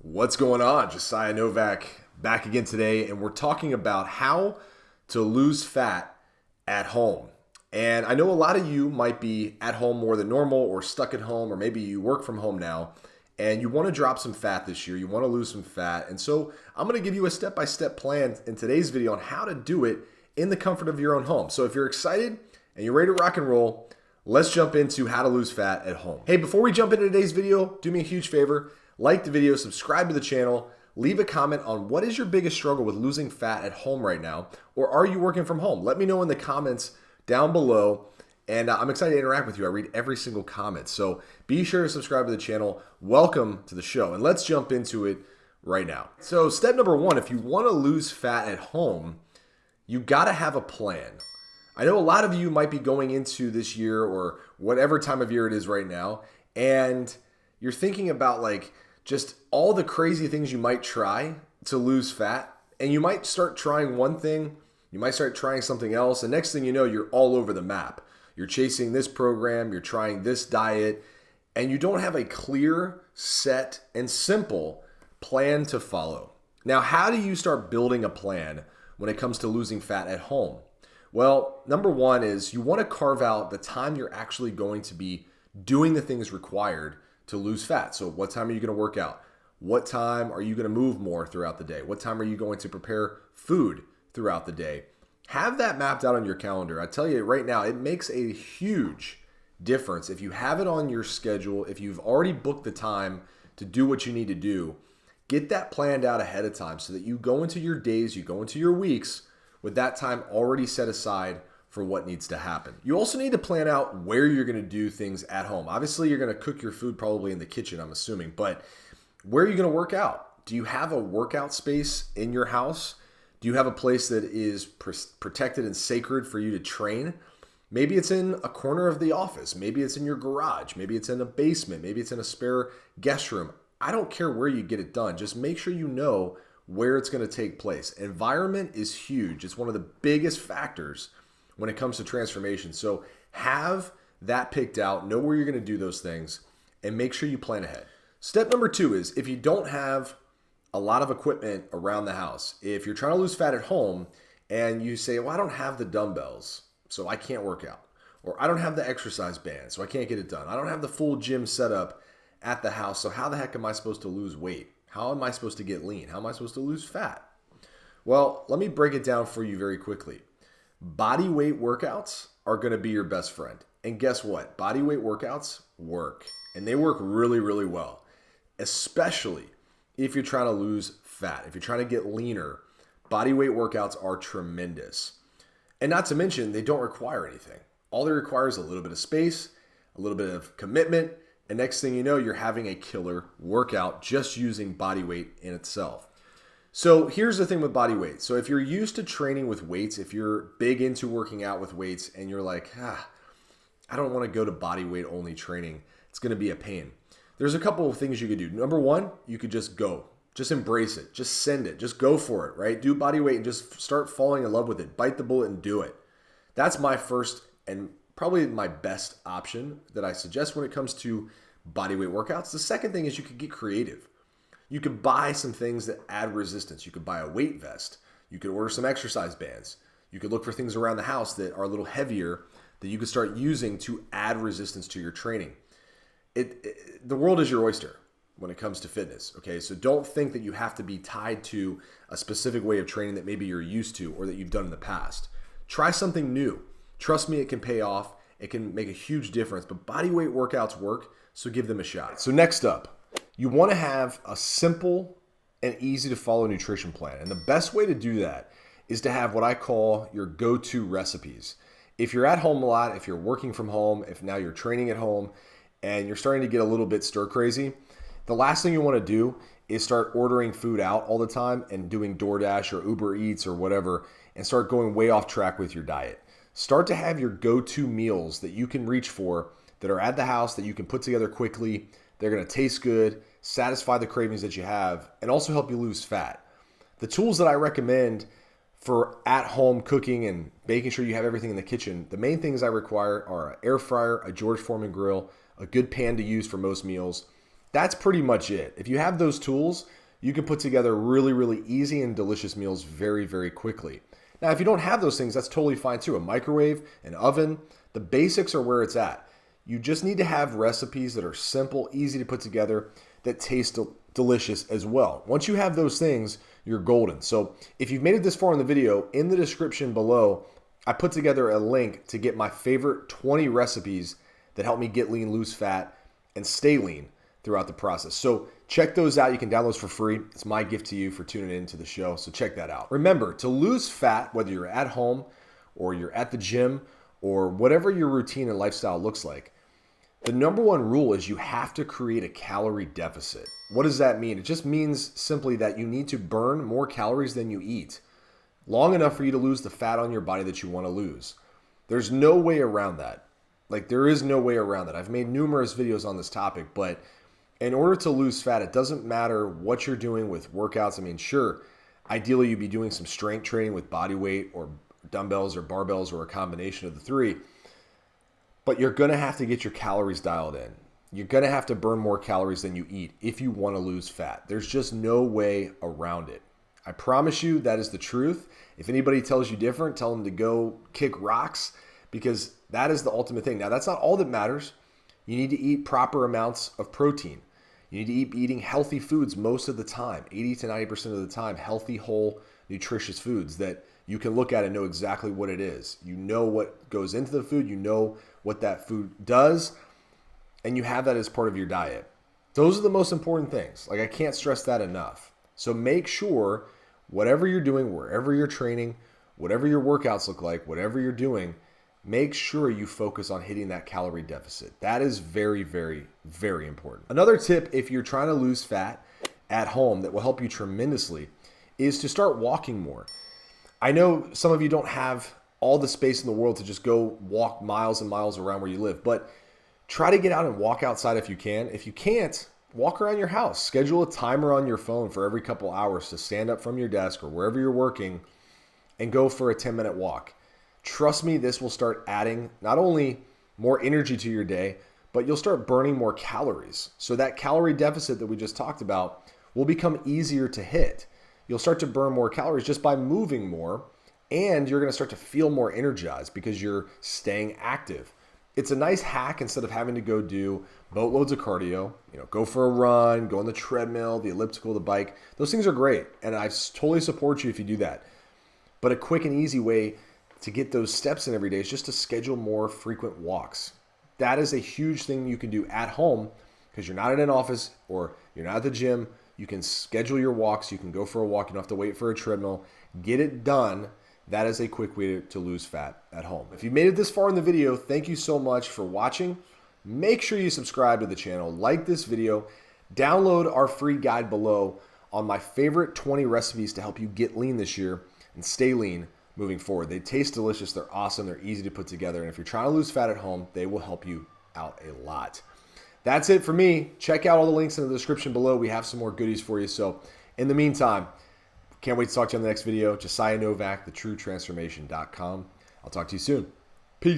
What's going on? Josiah Novak back again today, and we're talking about how to lose fat at home. And I know a lot of you might be at home more than normal or stuck at home, or maybe you work from home now and you want to drop some fat this year. You want to lose some fat. And so I'm going to give you a step-by-step plan in today's video on how to do it in the comfort of your own home. So if you're excited and you're ready to rock and roll, let's jump into how to lose fat at home. Hey, before we jump into today's video, do me a huge favor. Like the video, subscribe to the channel, leave a comment on what is your biggest struggle with losing fat at home right now, or are you working from home? Let me know in the comments down below, and I'm excited to interact with you. I read every single comment, so be sure to subscribe to the channel. Welcome to the show, and let's jump into it right now. So step number one, if you want to lose fat at home, you got to have a plan. I know a lot of you might be going into this year or whatever time of year it is right now, and you're thinking about just all the crazy things you might try to lose fat. And you might start trying one thing, you might start trying something else, and next thing you know, you're all over the map. You're chasing this program, you're trying this diet, and you don't have a clear, set, and simple plan to follow. Now, how do you start building a plan when it comes to losing fat at home? Well, number one is you want to carve out the time you're actually going to be doing the things required to lose fat. So what time are you going to work out? What time are you going to move more throughout the day? What time are you going to prepare food throughout the day? Have that mapped out on your calendar. I tell you right now, it makes a huge difference if you have it on your schedule, if you've already booked the time to do what you need to do. Get that planned out ahead of time so that you go into your days, you go into your weeks with that time already set aside for what needs to happen. You also need to plan out where you're going to do things at home. Obviously, you're going to cook your food probably in the kitchen, I'm assuming, but where are you going to work out? Do you have a workout space in your house? Do you have a place that is protected and sacred for you to train? Maybe it's in a corner of the office. Maybe it's in your garage. Maybe it's in a basement. Maybe it's in a spare guest room. I don't care where you get it done. Just make sure you know where it's going to take place. Environment is huge. It's one of the biggest factors when it comes to transformation. So have that picked out, know where you're going to do those things, and make sure you plan ahead. Step number two is if you don't have a lot of equipment around the house, if you're trying to lose fat at home and you say, well, I don't have the dumbbells, so I can't work out, or I don't have the exercise band, so I can't get it done. I don't have the full gym set up at the house, so how the heck am I supposed to lose weight? How am I supposed to get lean? How am I supposed to lose fat? Well, let me break it down for you very quickly. Body weight workouts are going to be your best friend. And guess what? Body weight workouts work. And they work really, really well. Especially if you're trying to lose fat. If you're trying to get leaner, body weight workouts are tremendous. And not to mention, they don't require anything. All they require is a little bit of space, a little bit of commitment, and next thing you know, you're having a killer workout just using body weight in itself. So here's the thing with body weight. So if you're used to training with weights, if you're big into working out with weights and you're like, I don't want to go to body weight only training, it's going to be a pain. There's a couple of things you could do. Number one, you could just go. Just embrace it. Just send it. Just go for it, right? Do body weight and just start falling in love with it. Bite the bullet and do it. That's my first and probably my best option that I suggest when it comes to body weight workouts. The second thing is you could get creative. You could buy some things that add resistance. You could buy a weight vest. You could order some exercise bands. You could look for things around the house that are a little heavier that you could start using to add resistance to your training. The world is your oyster when it comes to fitness, okay? So don't think that you have to be tied to a specific way of training that maybe you're used to or that you've done in the past. Try something new. Trust me, it can pay off. It can make a huge difference, but body weight workouts work, so give them a shot. So next up, you want to have a simple and easy to follow nutrition plan. And the best way to do that is to have what I call your go-to recipes. If you're at home a lot, if you're working from home, if now you're training at home and you're starting to get a little bit stir crazy, the last thing you want to do is start ordering food out all the time and doing DoorDash or Uber Eats or whatever and start going way off track with your diet. Start to have your go-to meals that you can reach for that are at the house that you can put together quickly. They're going to taste good, satisfy the cravings that you have, and also help you lose fat. The tools that I recommend for at-home cooking and making sure you have everything in the kitchen, the main things I require are an air fryer, a George Foreman grill, a good pan to use for most meals, That's pretty much it. If you have those tools, you can put together really, really easy and delicious meals very, very quickly. Now, if you don't have those things, that's totally fine too. A microwave, an oven, the basics are where it's at. You just need to have recipes that are simple, easy to put together, that taste delicious as well. Once you have those things, you're golden. So if you've made it this far in the video, in the description below, I put together a link to get my favorite 20 recipes that help me get lean, lose fat, and stay lean throughout the process. So check those out. You can download those for free. It's my gift to you for tuning into the show. So check that out. Remember, to lose fat, whether you're at home or you're at the gym or whatever your routine and lifestyle looks like, the number one rule is you have to create a calorie deficit. What does that mean? It just means simply that you need to burn more calories than you eat, long enough for you to lose the fat on your body that you want to lose. There's no way around that. Like, there is no way around that. I've made numerous videos on this topic, but in order to lose fat, it doesn't matter what you're doing with workouts. I mean, sure, ideally you'd be doing some strength training with body weight or dumbbells or barbells or a combination of the three, but you're going to have to get your calories dialed in. You're going to have to burn more calories than you eat if you want to lose fat. There's just no way around it. I promise you that is the truth. If anybody tells you different, tell them to go kick rocks, because that is the ultimate thing. Now, that's not all that matters. You need to eat proper amounts of protein. You need to eat eating healthy foods most of the time, 80 to 90% of the time, healthy, whole, nutritious foods that you can look at and know exactly what it is. You know what goes into the food. You know what that food does, and you have that as part of your diet. Those are the most important things. Like, I can't stress that enough. So make sure whatever you're doing, wherever you're training, whatever your workouts look like, whatever you're doing, make sure you focus on hitting that calorie deficit. That is very, very, very important. Another tip, if you're trying to lose fat at home, that will help you tremendously, is to start walking more. I know some of you don't have all the space in the world to just go walk miles and miles around where you live, but try to get out and walk outside if you can. If you can't, walk around your house. Schedule a timer on your phone for every couple hours to stand up from your desk or wherever you're working and go for a 10-minute walk. Trust me, this will start adding not only more energy to your day, but you'll start burning more calories. So that calorie deficit that we just talked about will become easier to hit. You'll start to burn more calories just by moving more, and you're going to start to feel more energized because you're staying active. It's a nice hack instead of having to go do boatloads of cardio, go for a run, go on the treadmill, the elliptical, the bike. Those things are great, and I totally support you if you do that. But a quick and easy way to get those steps in every day is just to schedule more frequent walks. That is a huge thing you can do at home because you're not in an office or you're not at the gym. You can schedule your walks. You can go for a walk. You don't have to wait for a treadmill. Get it done. That is a quick way to lose fat at home. If you made it this far in the video, thank you so much for watching. Make sure you subscribe to the channel, like this video, download our free guide below on my favorite 20 recipes to help you get lean this year and stay lean moving forward. They taste delicious. They're awesome. They're easy to put together. And if you're trying to lose fat at home, they will help you out a lot. That's it for me. Check out all the links in the description below. We have some more goodies for you. So in the meantime, can't wait to talk to you on the next video. Josiah Novak, thetruetransformation.com. I'll talk to you soon.